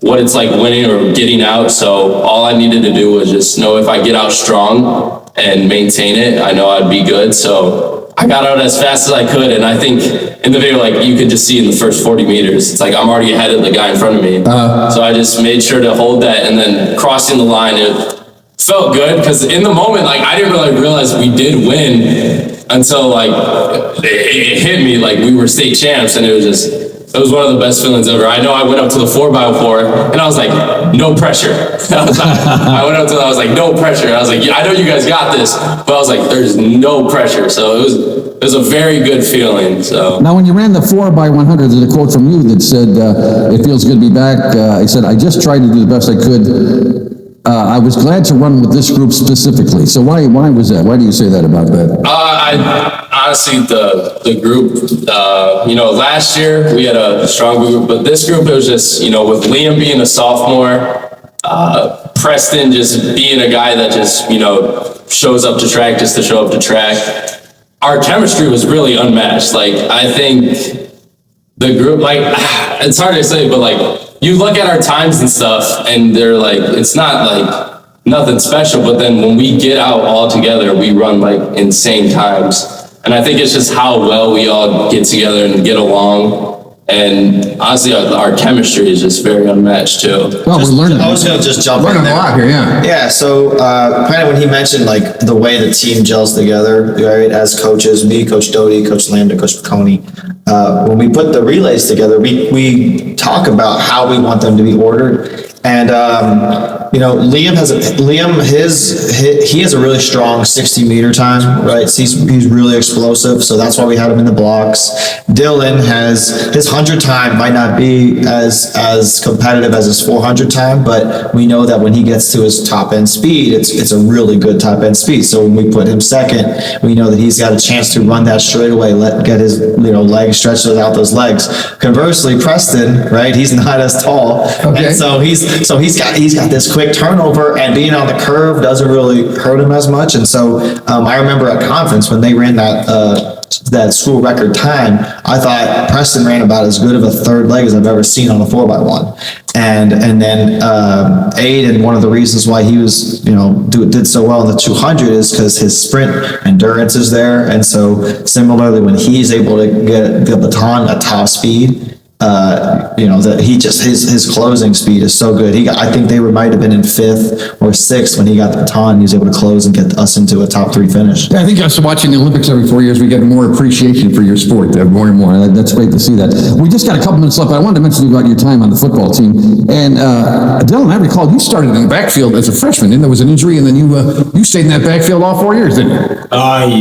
what it's like winning or getting out. So all I needed to do was just know if I get out strong and maintain it, I know I'd be good. So I got out as fast as I could. And I think in the video, like you could just see in the first 40 meters, it's like I'm already ahead of the guy in front of me. So I just made sure to hold that and then crossing the line, it felt good because in the moment, like I didn't really realize we did win until like it hit me like we were state champs, and it was one of the best feelings ever. I know I went up to the 4x4 and I was like, no pressure. I went up to it, I was like, no pressure. I was like, yeah, I know you guys got this, but I was like, there's no pressure. So it was a very good feeling. So now, when you ran the 4x100, there's a quote from you that said, "It feels good to be back." I said, "I just tried to do the best I could. I was glad to run with this group specifically." So why was that? Why do you say that about that? I honestly, the group, you know, last year we had a strong group, but this group, it was just, you know, with Liam being a sophomore, Preston just being a guy that just, you know, shows up to track just to show up to track. Our chemistry was really unmatched. Like, I think the group, like, it's hard to say, but like, you look at our times and stuff and they're like, it's not like nothing special, but then when we get out all together, we run like insane times. And I think it's just how well we all get together and get along. And honestly, our chemistry is just very unmatched too. Well, we're learning. I was going to just jump in there. A lot here, yeah. Yeah, so kind of when he mentioned like the way the team gels together, right, as coaches, me, Coach Doty, Coach Lambda, Coach Piccone, when we put the relays together, we talk about how we want them to be ordered. And, you know, Liam has a really strong 60-meter time, right? So he's really explosive, so that's why we had him in the blocks. Dylan has his 100 time might not be as competitive as his 400 time, but we know that when he gets to his top end speed, it's a really good top end speed. So when we put him second, we know that he's got a chance to run that straightaway, get his legs stretches out those legs. Conversely, Preston, right? He's not as tall, Okay. and so he's got this quick turnover, and being on the curve doesn't really hurt him as much. And so I remember at conference when they ran that school record time, I thought Preston ran about as good of a third leg as I've ever seen on a 4x1. And then Aiden, one of the reasons why he was, did so well in the 200 is because his sprint endurance is there. And so similarly, when he's able to get the baton at top speed, that he just, his closing speed is so good. I think they might have been in 5th or 6th when he got the baton. He was able to close and get us into a top 3 finish. Yeah, I think us watching the Olympics every 4 years, we get more appreciation for your sport, more and more. That's great to see that. We just got a couple minutes left, but I wanted to mention about your time on the football team. And Dylan, I recall you started in the backfield as a freshman, and there was an injury, and then you stayed in that backfield all 4 years, didn't you?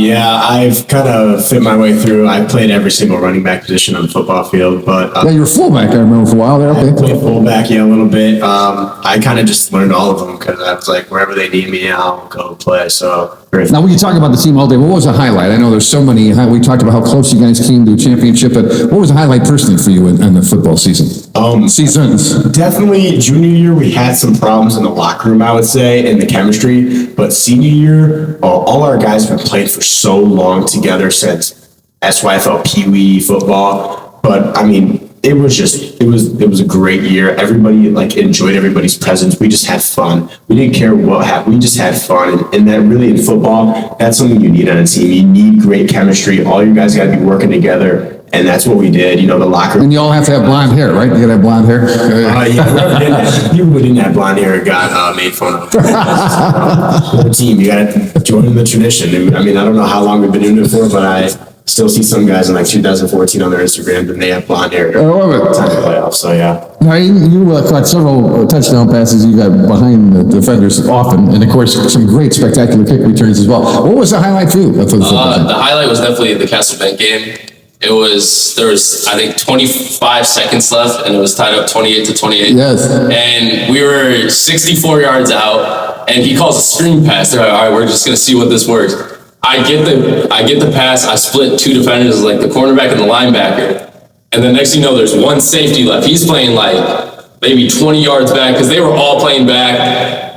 Yeah, I've kind of fit my way through. I played every single running back position on the football field, but Yeah, you were fullback, I remember, for a while there. I Okay. played fullback, a little bit. I kind of just learned all of them because I was like, wherever they need me, I'll go play. So great. Now, we can talk about the team all day. What was a highlight? I know there's so many. We talked about how close you guys came to a championship, but what was a highlight personally for you in the football season? Seasons. Definitely junior year, we had some problems in the locker room, I would say, in the chemistry. But senior year, all our guys have played for so long together since SYFL Pee Wee football. But I mean, it was a great year. Everybody enjoyed everybody's presence. We just had fun. We didn't care what happened. We just had fun. And that really in football, that's something you need on a team. You need great chemistry. All you guys got to be working together. And that's what we did. The locker room. And you all have to have blonde hair, right? You gotta have blonde hair. People who didn't have blonde hair got made fun of. The team, you got to join the tradition. I mean, I don't know how long we've been doing it for, but I still see some guys in 2014 on their Instagram, and they have blonde hair. I love it. Time to playoffs, so yeah. Now, you caught several touchdown passes. You got behind the defenders often, and of course, some great spectacular kick returns as well. What was the highlight for you for the football team? The highlight was definitely the Castle Bend game. There was, I think, 25 seconds left, and it was tied up 28-28. Yes. And we were 64 yards out, and he calls a screen pass. They're like, all right, we're just going to see what this works. I get the pass. I split 2 defenders, like the cornerback and the linebacker. And then next thing you know, there's 1 safety left. He's playing maybe 20 yards back because they were all playing back.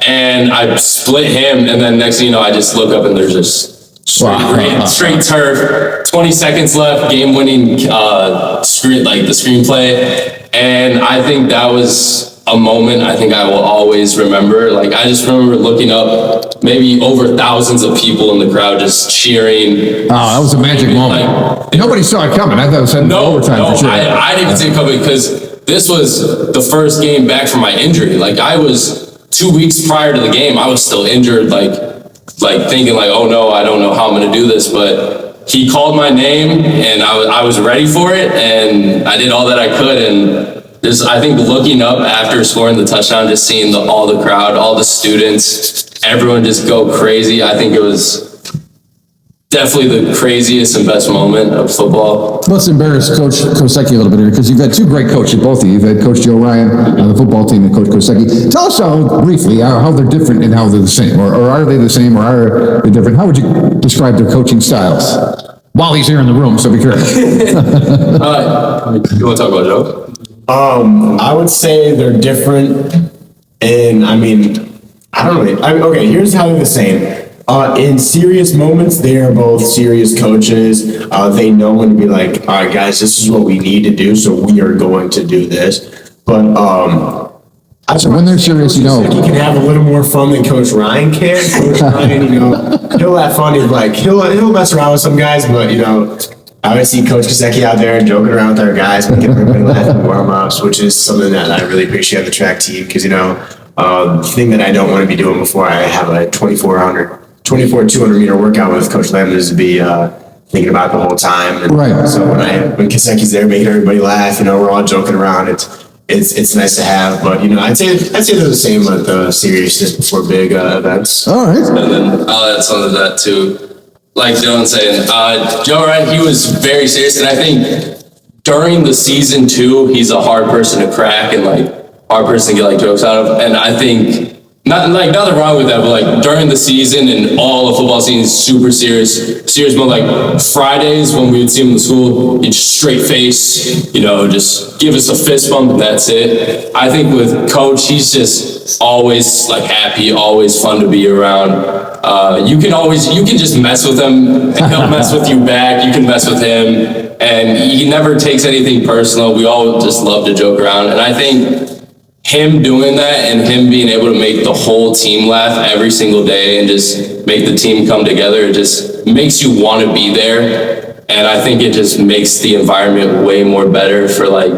And I split him. And then next thing you know, I just look up and there's just straight turf. 20 seconds left, game-winning the screenplay. And I think that was a moment I think I will always remember. I just remember looking up, maybe over thousands of people in the crowd just cheering. Oh, that was a magic moment. Nobody saw it coming. I thought it was heading to overtime for sure. I didn't even see it coming because this was the first game back from my injury. I was 2 weeks prior to the game, I was still injured, thinking oh no, I don't know how I'm going to do this, but he called my name and I was ready for it and I did all that I could. And just, I think looking up after scoring the touchdown, just seeing all the crowd, all the students, everyone just go crazy. I think it was definitely the craziest and best moment of football. Let's embarrass Coach Kosecki a little bit here, because you've had 2 great coaches, both of you. You've had Coach Joe Ryan on the football team and Coach Kosecki. Tell us briefly how they're different and how they're the same, or are they the same, or are they different? How would you describe their coaching styles? While he's here in the room, so be careful. You want to talk about Joe? I would say they're different, and I mean, I don't really. Okay, here's how they're the same. In serious moments, they are both serious coaches. They know when to be like, all right, guys, this is what we need to do, so we are going to do this. But So when they're serious, he can have a little more fun than Coach Ryan can. Coach Ryan, he'll have fun. He'll mess around with some guys, but I would see Coach Kosecki out there joking around with our guys, making everybody laugh in warm-ups, which is something that I really appreciate on the track team, because the thing that I don't want to be doing before I have a 200 meter workout with Coach Lamb is to be thinking about it the whole time. And right. So when Kosecki's there making everybody laugh, we're all joking around. It's nice to have, but I'd say they're the same with the seriousness before big events. All right. And then I'll add something to that too. Like Dylan's saying, Joe Ryan, he was very serious, and I think during the season too, he's a hard person to crack and hard person to get jokes out of. And I think nothing wrong with that, but like during the season and all the football season is super serious, but like Fridays when we would see him in school, he'd just straight face, just give us a fist bump and that's it. I think with Coach, he's just always like happy, always fun to be around. You can just mess with him and he'll mess with you back. You can mess with him and he never takes anything personal. We all just love to joke around. And I think him doing that and him being able to make the whole team laugh every single day and just make the team come together, it just makes you want to be there. And I think it just makes the environment way more better for like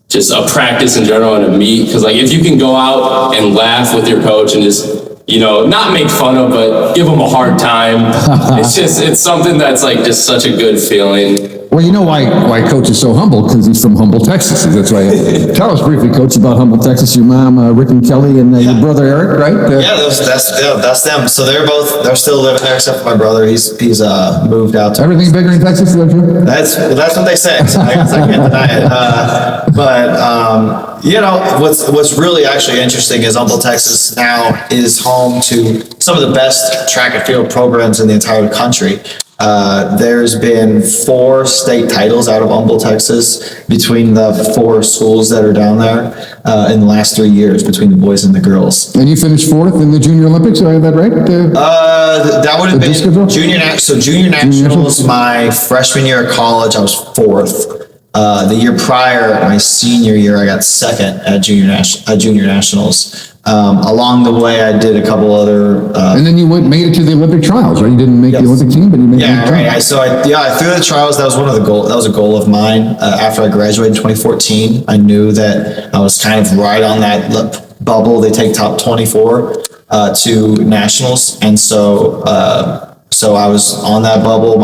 just a practice in general and a meet. Because like if you can go out and laugh with your coach and just not make fun of, but give him a hard time. It's something that's like just such a good feeling. Well, you know why Coach is so humble? Because he's from Humble, Texas. That's why. Tell us briefly, Coach, about Humble, Texas. Your mom, Rick and Kelly, and your brother Eric, right? That's them. So they're still living there, except for my brother. He's moved out to. Everything's bigger in Texas, is that true? That's what they say. So I guess I can't deny it. What's really actually interesting is Humble, Texas now is home to some of the best track and field programs in the entire country. There's been 4 state titles out of Humble, Texas, between the 4 schools that are down there in the last 3 years, between the boys and the girls. And you finished 4th in the Junior Olympics, is that right? That would have been junior nationals. My freshman year of college, I was 4th. The year prior, my senior year, I got 2nd at junior nationals. Along the way, I did a couple other. And then you made it to the Olympic trials, right? You didn't make the Olympic team, but you made the Olympic trials. I threw the trials. That was one of the goals. That was a goal of mine. After I graduated in 2014, I knew that I was kind of right on that bubble. They take top 24 to nationals, and so I was on that bubble.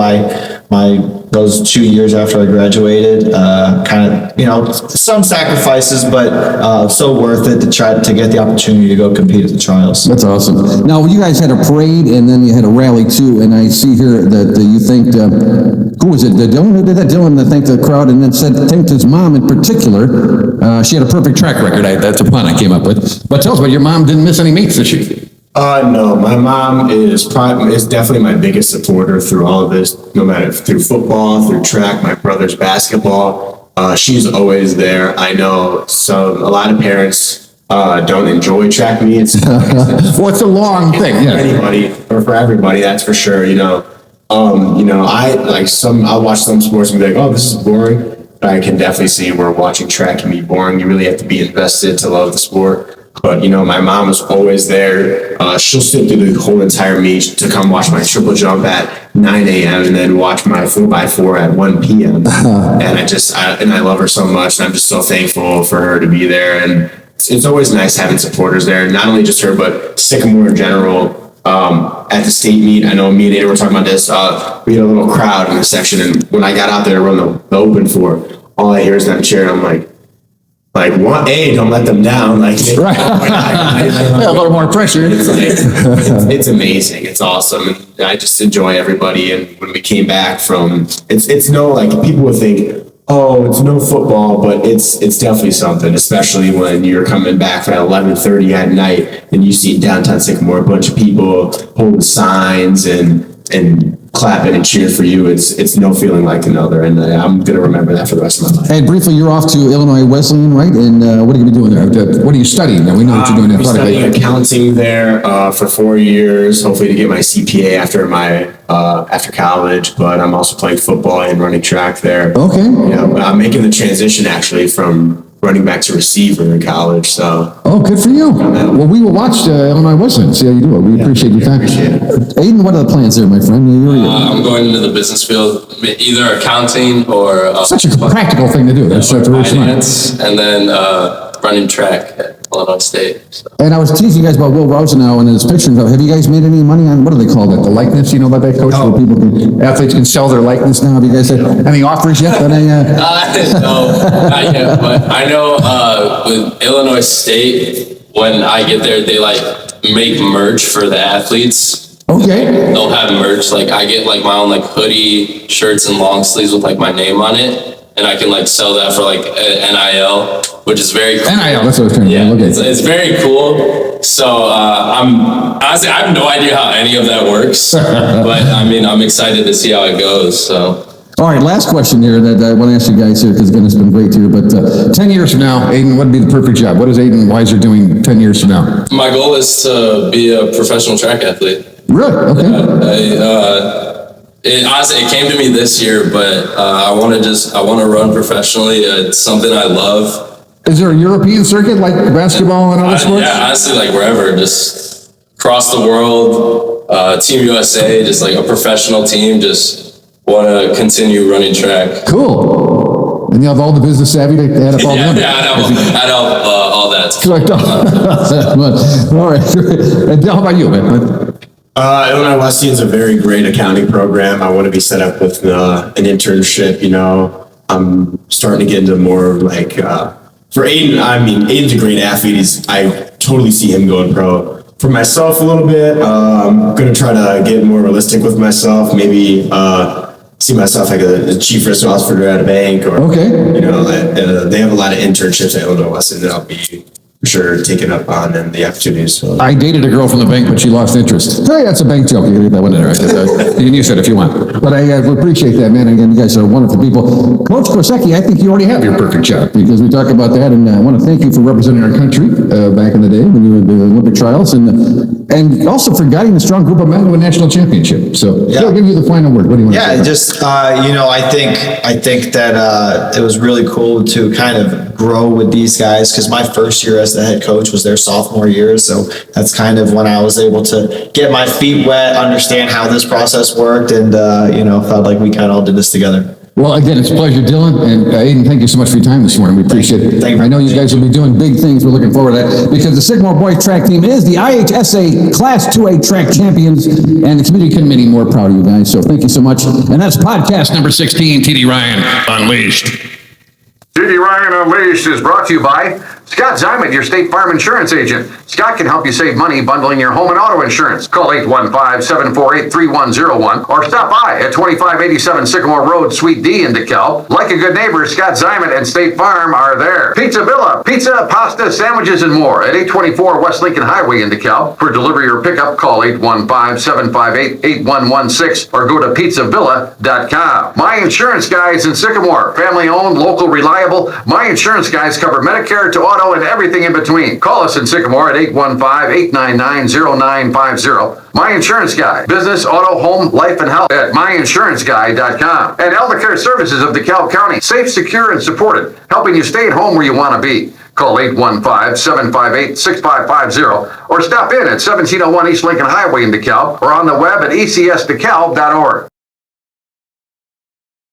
Those 2 years after I graduated, some sacrifices, but so worth it to try to get the opportunity to go compete at the trials. That's awesome. Now, you guys had a parade and then you had a rally too, and I see here that you thanked, who was it? Dylan? Who did that? Dylan thanked the crowd and then thanked his mom in particular. She had a perfect track record. That's a pun I came up with. But tell us about your mom didn't miss any meets this year. No, my mom is definitely my biggest supporter through all of this, no matter through football, through track, my brother's basketball. She's always there. I know a lot of parents don't enjoy track meets. Well, it's a long thing, yeah. For everybody, that's for sure. I'll watch some sports and be like, oh, this is boring. But I can definitely see where watching track can be boring. You really have to be invested to love the sport. But, my mom is always there. She'll sit through the whole entire meet to come watch my triple jump at 9 a.m. and then watch my 4x4 at 1 p.m. And I love her so much. And I'm just so thankful for her to be there. And it's always nice having supporters there. Not only just her, but Sycamore in general. At the state meet, I know me and Aiden were talking about this. We had a little crowd in the section. And when I got out there to run the open for, all I hear is them cheering. I'm like, don't let them down. Right. A little more pressure. It's amazing. It's awesome. And I just enjoy everybody. And when we came back from, it's no, people would think, oh, it's no football, but it's definitely something, especially when you're coming back at 11:30 at night and you see downtown Sycamore, a bunch of people holding signs and clapping and cheering for you. It's no feeling like another, and I'm going to remember that for the rest of my life. And briefly, you're off to Illinois Wesleyan, right? And what are you going to be doing there? What are you studying? Now, we know what you're doing athletically. I'm studying accounting there for 4 years, hopefully to get my CPA after college, but I'm also playing football and running track there. Okay. I'm making the transition actually from running back to receiver in college, so. Oh, good for you. Well, we will watch Illinois Wesleyan, see how you do it. We appreciate your time. Aiden, what are the plans there, my friend? I'm going into the business field, either accounting or... Such a practical thing to do. That's really smart. And then running track at Illinois State. So. And I was teasing you guys about Will Rosenau and his picture. Have you guys made any money on, what do they call that, the likeness? You know about that, Coach? Oh. Where athletes can sell their likeness now. Have you guys had any offers yet? No, not yet, but I know with Illinois State, when I get there, they make merch for the athletes. Okay. They'll have merch, I get my own hoodie, shirts, and long sleeves with my name on it. And I can sell that for NIL, which is very cool. NIL, that's what I was trying to do. Okay. It's very cool. So honestly, I have no idea how any of that works, but I mean, I'm excited to see how it goes. So. All right, last question here that I want to ask you guys here, because again, it's been great here, but 10 years from now, Aiden, what would be the perfect job? What is Aiden Weiser doing 10 years from now? My goal is to be a professional track athlete. Really? Okay. Honestly, it came to me this year, but I want to run professionally. It's something I love. Is there a European circuit like basketball and other sports? Yeah, honestly, like wherever, just across the world, Team USA, just like a professional team, just want to continue running track. Cool. And you have all the business savvy to add up all the numbers? Yeah, I know all that. Correct. All right. And how about you, man? Illinois Wesleyan's a very great accounting program. I want to be set up with an internship, I'm starting to get into more like, for Aiden, Aiden's a great athlete. I totally see him going pro. For myself a little bit, I'm going to try to get more realistic with myself, maybe see myself like a chief risk officer at a bank, or, okay. They have a lot of internships at Illinois Wesleyan that I'll be sure taking up on and the opportunities. So. I dated a girl from the bank, but she lost interest. Hey, that's a bank joke. You can leave that one in there. You can use it if you want. But I appreciate that, man. Again, you guys are wonderful people. Coach Kosecki, I think you already have your perfect job, because we talk about that, and I want to thank you for representing our country back in the day when you were in the Olympic trials, and also for guiding a strong group of men to a national championship. So I'll give you the final word. What do you want to say? Yeah, just, I think that it was really cool to kind of grow with these guys, because my first year as the head coach was their sophomore year. So that's kind of when I was able to get my feet wet, understand how this process worked, and, felt like we kind of all did this together. Well, again, it's a pleasure, Dylan. And Aiden, thank you so much for your time this morning. We appreciate it. Thank you. I know you guys will be doing big things. We're looking forward to that, because the Sycamore boys track team is the IHSA Class 2A track champions, and the community couldn't be any more proud of you guys. So thank you so much. And that's podcast number 16, TD Ryan Unleashed. TD Ryan Unleashed is brought to you by Scott Zyman, your State Farm insurance agent. Scott can help you save money bundling your home and auto insurance. Call 815-748-3101 or stop by at 2587 Sycamore Road, Suite D in DeKalb. Like a good neighbor, Scott Zyman and State Farm are there. Pizza Villa, pizza, pasta, sandwiches, and more at 824 West Lincoln Highway in DeKalb. For delivery or pickup, call 815-758-8116 or go to pizzavilla.com. My Insurance Guys in Sycamore, family owned, local, reliable. My Insurance Guys cover Medicare to auto and everything in between. Call us in Sycamore at 815-899-0950. My Insurance Guy, business, auto, home, life, and health at myinsurancegyguy.com. And Elder Care Services of DeKalb County, safe, secure, and supported, helping you stay at home where you want to be. Call 815-758-6550 or stop in at 1701 East Lincoln Highway in DeKalb or on the web at ecsdecalb.org.